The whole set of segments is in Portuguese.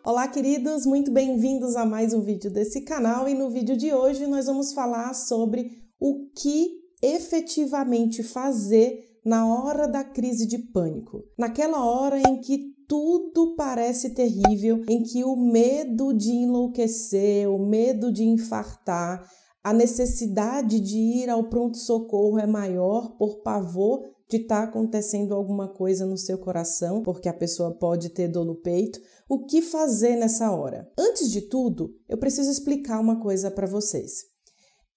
Olá, queridos, muito bem-vindos a mais um vídeo desse canal e no vídeo de hoje nós vamos falar sobre o que efetivamente fazer na hora da crise de pânico. Naquela hora em que tudo parece terrível, em que o medo de enlouquecer, o medo de infartar, a necessidade de ir ao pronto-socorro é maior por pavor de estar acontecendo alguma coisa no seu coração, porque a pessoa pode ter dor no peito. O que fazer nessa hora? Antes de tudo, eu preciso explicar uma coisa para vocês.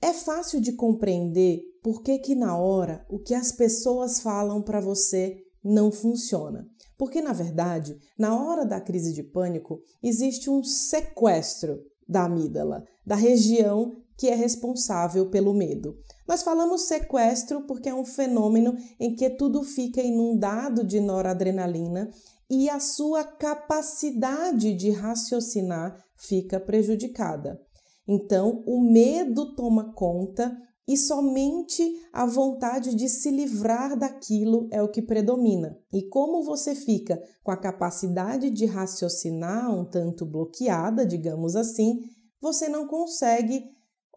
É fácil de compreender por que na hora o que as pessoas falam para você não funciona. Porque, na verdade, na hora da crise de pânico, existe um sequestro da amígdala, da região que é responsável pelo medo. Nós falamos sequestro porque é um fenômeno em que tudo fica inundado de noradrenalina e a sua capacidade de raciocinar fica prejudicada. Então, o medo toma conta e somente a vontade de se livrar daquilo é o que predomina. E como você fica com a capacidade de raciocinar um tanto bloqueada, digamos assim, você não consegue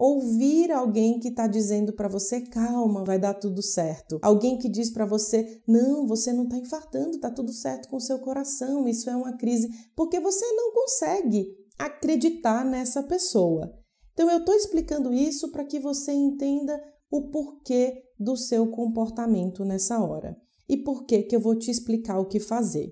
ouvir alguém que está dizendo para você, calma, vai dar tudo certo. Alguém que diz para você, não, você não está infartando, está tudo certo com o seu coração, isso é uma crise, porque você não consegue acreditar nessa pessoa. Então, eu estou explicando isso para que você entenda o porquê do seu comportamento nessa hora. E por que eu vou te explicar o que fazer.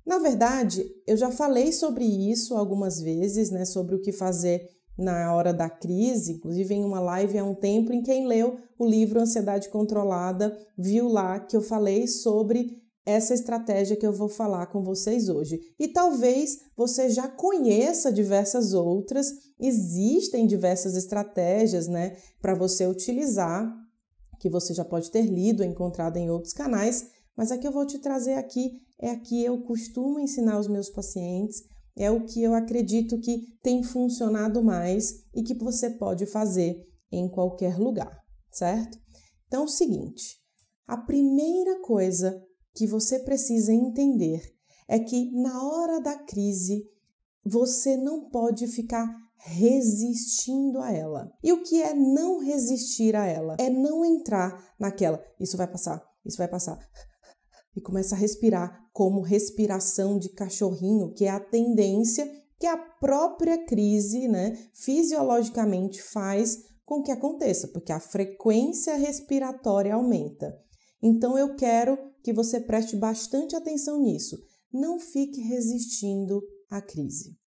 Na verdade, eu já falei sobre isso algumas vezes, né, sobre o que fazer na hora da crise, inclusive em uma live há um tempo, em quem leu o livro Ansiedade Controlada, viu lá que eu falei sobre essa estratégia que eu vou falar com vocês hoje. E talvez você já conheça diversas outras, existem diversas estratégias, né, para você utilizar, que você já pode ter lido, encontrado em outros canais, mas a que eu vou te trazer aqui é a que eu costumo ensinar aos meus pacientes, é o que eu acredito que tem funcionado mais e que você pode fazer em qualquer lugar, certo? Então, é o seguinte, a primeira coisa que você precisa entender é que na hora da crise você não pode ficar resistindo a ela. E o que é não resistir a ela? É não entrar naquela, isso vai passar, e começa a respirar como respiração de cachorrinho, que é a tendência que a própria crise, né, fisiologicamente faz com que aconteça, porque a frequência respiratória aumenta. Então, eu quero que você preste bastante atenção nisso. Não fique resistindo à crise.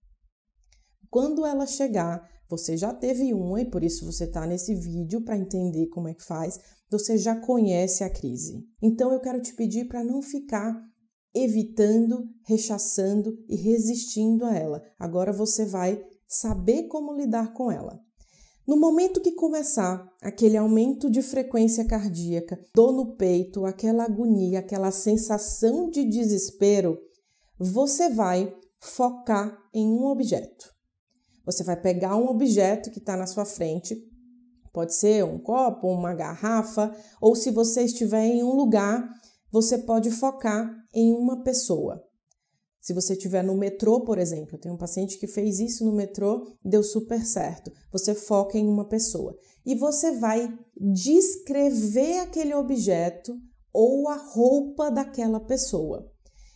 Quando ela chegar, você já teve uma e por isso você está nesse vídeo para entender como é que faz, você já conhece a crise. Então, eu quero te pedir para não ficar evitando, rechaçando e resistindo a ela. Agora você vai saber como lidar com ela. No momento que começar aquele aumento de frequência cardíaca, dor no peito, aquela agonia, aquela sensação de desespero, você vai focar em um objeto. Você vai pegar um objeto que está na sua frente, pode ser um copo, uma garrafa, ou se você estiver em um lugar, você pode focar em uma pessoa. Se você estiver no metrô, por exemplo, eu tenho um paciente que fez isso no metrô, deu super certo. Você foca em uma pessoa e você vai descrever aquele objeto ou a roupa daquela pessoa.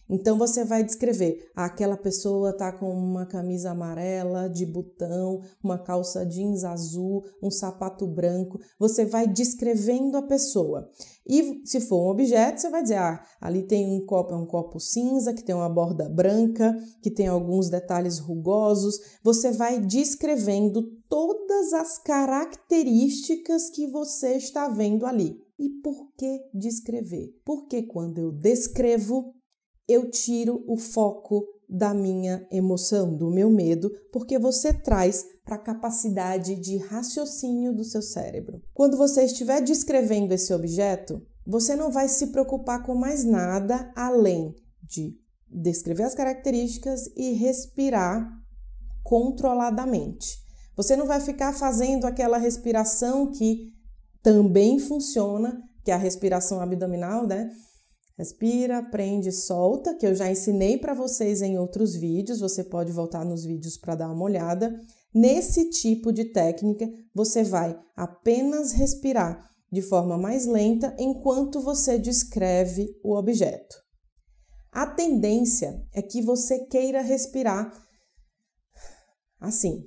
Então, você vai descrever, aquela pessoa está com uma camisa amarela de botão, uma calça jeans azul, um sapato branco. Você vai descrevendo a pessoa. E se for um objeto, você vai dizer, ali tem um copo cinza, que tem uma borda branca, que tem alguns detalhes rugosos. Você vai descrevendo todas as características que você está vendo ali. E por que descrever? Porque quando eu descrevo, eu tiro o foco da minha emoção, do meu medo, porque você traz para a capacidade de raciocínio do seu cérebro. Quando você estiver descrevendo esse objeto, você não vai se preocupar com mais nada além de descrever as características e respirar controladamente. Você não vai ficar fazendo aquela respiração que também funciona, que é a respiração abdominal, né? Respira, prende, solta, que eu já ensinei para vocês em outros vídeos, você pode voltar nos vídeos para dar uma olhada. Nesse tipo de técnica, você vai apenas respirar de forma mais lenta enquanto você descreve o objeto. A tendência é que você queira respirar assim,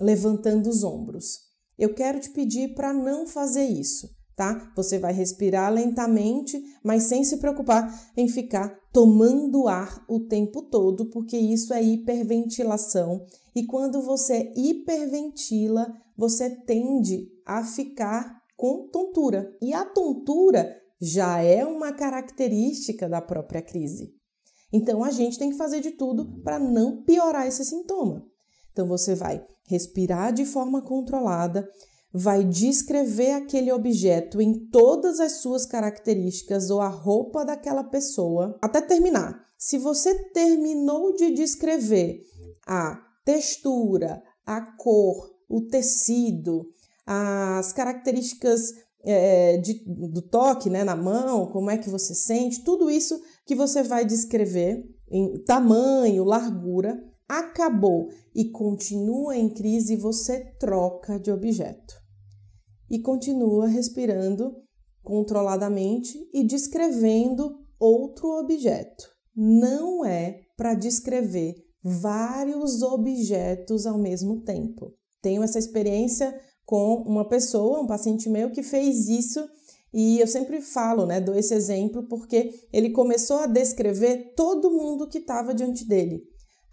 levantando os ombros. Eu quero te pedir para não fazer isso, tá? Você vai respirar lentamente, mas sem se preocupar em ficar tomando ar o tempo todo, porque isso é hiperventilação. E quando você hiperventila, você tende a ficar com tontura. E a tontura já é uma característica da própria crise. Então, a gente tem que fazer de tudo para não piorar esse sintoma. Então, você vai respirar de forma controlada, vai descrever aquele objeto em todas as suas características ou a roupa daquela pessoa, até terminar. Se você terminou de descrever a textura, a cor, o tecido, as características do toque, né, na mão, como é que você sente, tudo isso que você vai descrever em tamanho, largura, acabou e continua em crise, você troca de objeto. E continua respirando controladamente e descrevendo outro objeto. Não é para descrever vários objetos ao mesmo tempo. Tenho essa experiência com uma pessoa, um paciente meu, que fez isso e eu sempre falo, né, dou esse exemplo porque ele começou a descrever todo mundo que estava diante dele.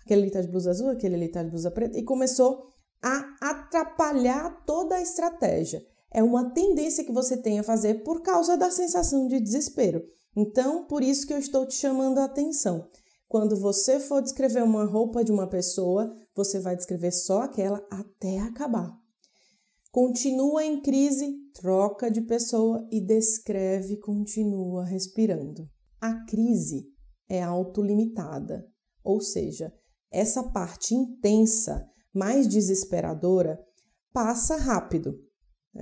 Aquele ali tá de blusa azul, aquele ali tá de blusa preta, e começou a atrapalhar toda a estratégia. É uma tendência que você tem a fazer por causa da sensação de desespero. Então, por isso que eu estou te chamando a atenção. Quando você for descrever uma roupa de uma pessoa, você vai descrever só aquela até acabar. Continua em crise, troca de pessoa e descreve, continua respirando. A crise é autolimitada, ou seja, essa parte intensa, mais desesperadora, passa rápido.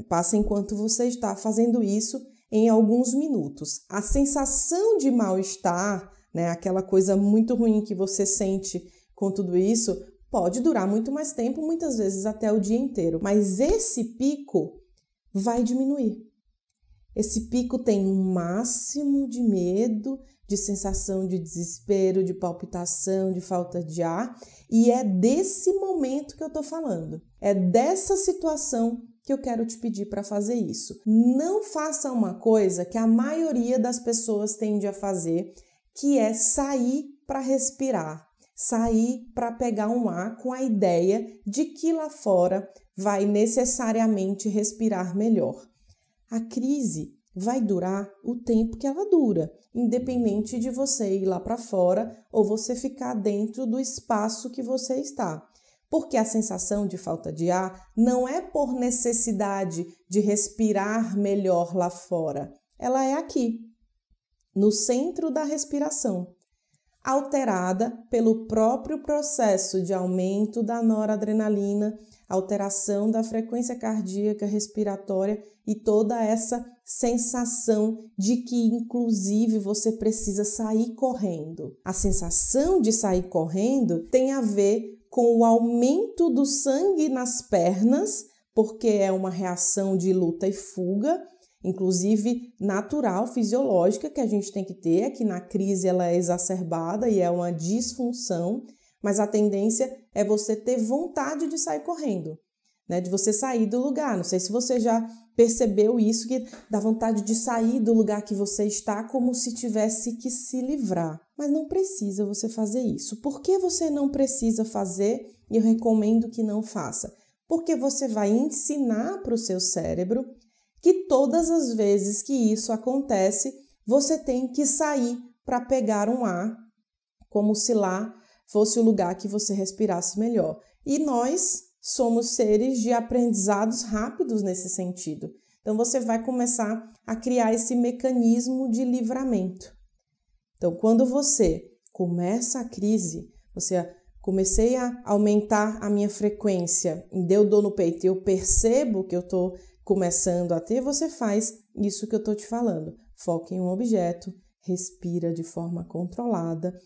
Passa enquanto você está fazendo isso em alguns minutos. A sensação de mal-estar, né, aquela coisa muito ruim que você sente com tudo isso, pode durar muito mais tempo, muitas vezes até o dia inteiro. Mas esse pico vai diminuir. Esse pico tem um máximo de medo, de sensação de desespero, de palpitação, de falta de ar. E é desse momento que eu estou falando. É dessa situação que eu quero te pedir para fazer isso. Não faça uma coisa que a maioria das pessoas tende a fazer, que é sair para respirar, sair para pegar um ar com a ideia de que lá fora vai necessariamente respirar melhor. A crise vai durar o tempo que ela dura, independente de você ir lá para fora ou você ficar dentro do espaço que você está. Porque a sensação de falta de ar não é por necessidade de respirar melhor lá fora. Ela é aqui, no centro da respiração, alterada pelo próprio processo de aumento da noradrenalina, alteração da frequência cardíaca respiratória e toda essa sensação de que, inclusive, você precisa sair correndo. A sensação de sair correndo tem a ver com o aumento do sangue nas pernas, porque é uma reação de luta e fuga, inclusive natural, fisiológica, que a gente tem que ter, que na crise ela é exacerbada e é uma disfunção, mas a tendência é você ter vontade de sair correndo, né? De você sair do lugar. Não sei se você já percebeu isso, que dá vontade de sair do lugar que você está como se tivesse que se livrar. Mas não precisa você fazer isso. Por que você não precisa fazer? Eu recomendo que não faça. Porque você vai ensinar para o seu cérebro que todas as vezes que isso acontece, você tem que sair para pegar um ar, como se lá fosse o lugar que você respirasse melhor. E nós somos seres de aprendizados rápidos nesse sentido. Então, você vai começar a criar esse mecanismo de livramento. Então, quando você começa a crise, comecei a aumentar a minha frequência, deu dor no peito e eu percebo que eu estou começando a ter, você faz isso que eu estou te falando. Foca em um objeto, respira de forma controlada,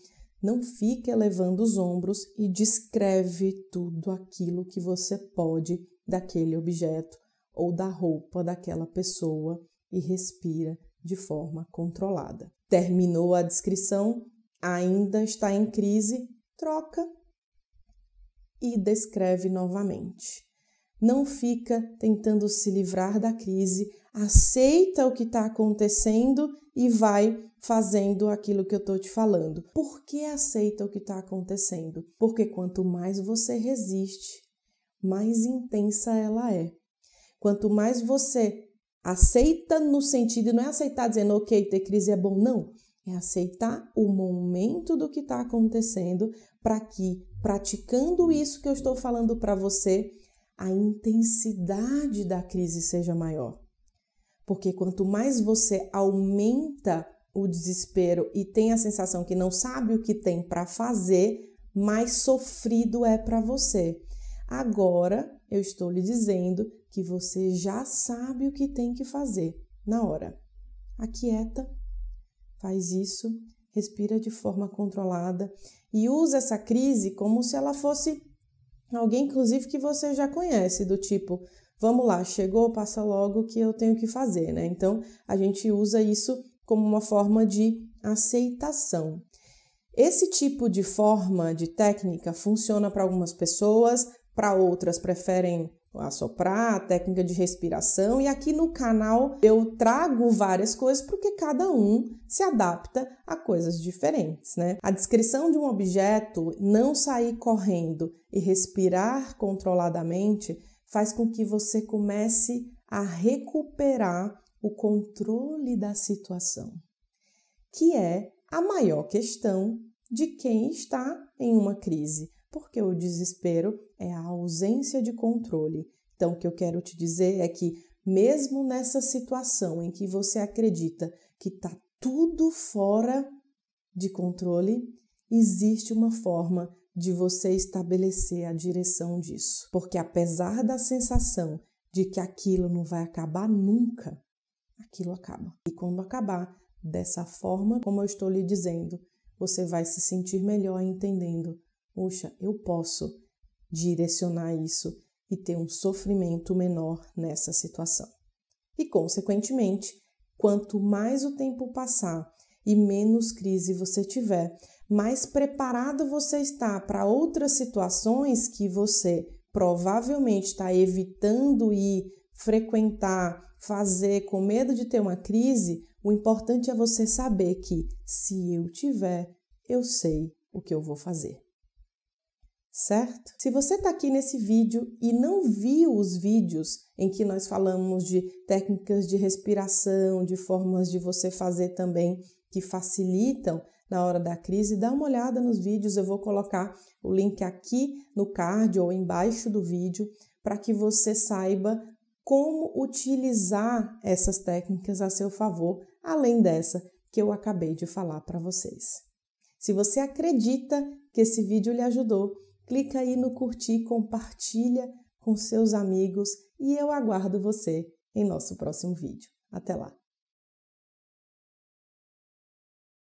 não fica elevando os ombros e descreve tudo aquilo que você pode daquele objeto ou da roupa daquela pessoa e respira de forma controlada. Terminou a descrição, ainda está em crise, troca e descreve novamente. Não fica tentando se livrar da crise, aceita o que está acontecendo e vai fazendo aquilo que eu estou te falando. Por que aceita o que está acontecendo? Porque quanto mais você resiste, mais intensa ela é. Quanto mais você aceita no sentido, não é aceitar dizendo, ok, ter crise é bom, não. É aceitar o momento do que está acontecendo para que, praticando isso que eu estou falando para você, a intensidade da crise seja maior. Porque quanto mais você aumenta o desespero e tem a sensação que não sabe o que tem para fazer, mais sofrido é para você. Agora, eu estou lhe dizendo que você já sabe o que tem que fazer na hora. Aquieta, faz isso, respira de forma controlada e usa essa crise como se ela fosse alguém, inclusive, que você já conhece, do tipo, vamos lá, chegou, passa logo o que eu tenho que fazer, né? Então, a gente usa isso como uma forma de aceitação. Esse tipo de forma, de técnica, funciona para algumas pessoas, para outras preferem assoprar, a técnica de respiração, e aqui no canal eu trago várias coisas porque cada um se adapta a coisas diferentes, né? A descrição de um objeto, não sair correndo e respirar controladamente faz com que você comece a recuperar o controle da situação, que é a maior questão de quem está em uma crise. Porque o desespero é a ausência de controle. Então, o que eu quero te dizer é que, mesmo nessa situação em que você acredita que está tudo fora de controle, existe uma forma de você estabelecer a direção disso. Porque, apesar da sensação de que aquilo não vai acabar nunca, aquilo acaba. E quando acabar, dessa forma, como eu estou lhe dizendo, você vai se sentir melhor entendendo. Puxa, eu posso direcionar isso e ter um sofrimento menor nessa situação. E, consequentemente, quanto mais o tempo passar e menos crise você tiver, mais preparado você está para outras situações que você provavelmente está evitando ir frequentar, fazer com medo de ter uma crise. O importante é você saber que, se eu tiver, eu sei o que eu vou fazer. Certo? Se você está aqui nesse vídeo e não viu os vídeos em que nós falamos de técnicas de respiração, de formas de você fazer também que facilitam na hora da crise, dá uma olhada nos vídeos, eu vou colocar o link aqui no card ou embaixo do vídeo para que você saiba como utilizar essas técnicas a seu favor, além dessa que eu acabei de falar para vocês. Se você acredita que esse vídeo lhe ajudou, clica aí no curtir, compartilha com seus amigos e eu aguardo você em nosso próximo vídeo. Até lá!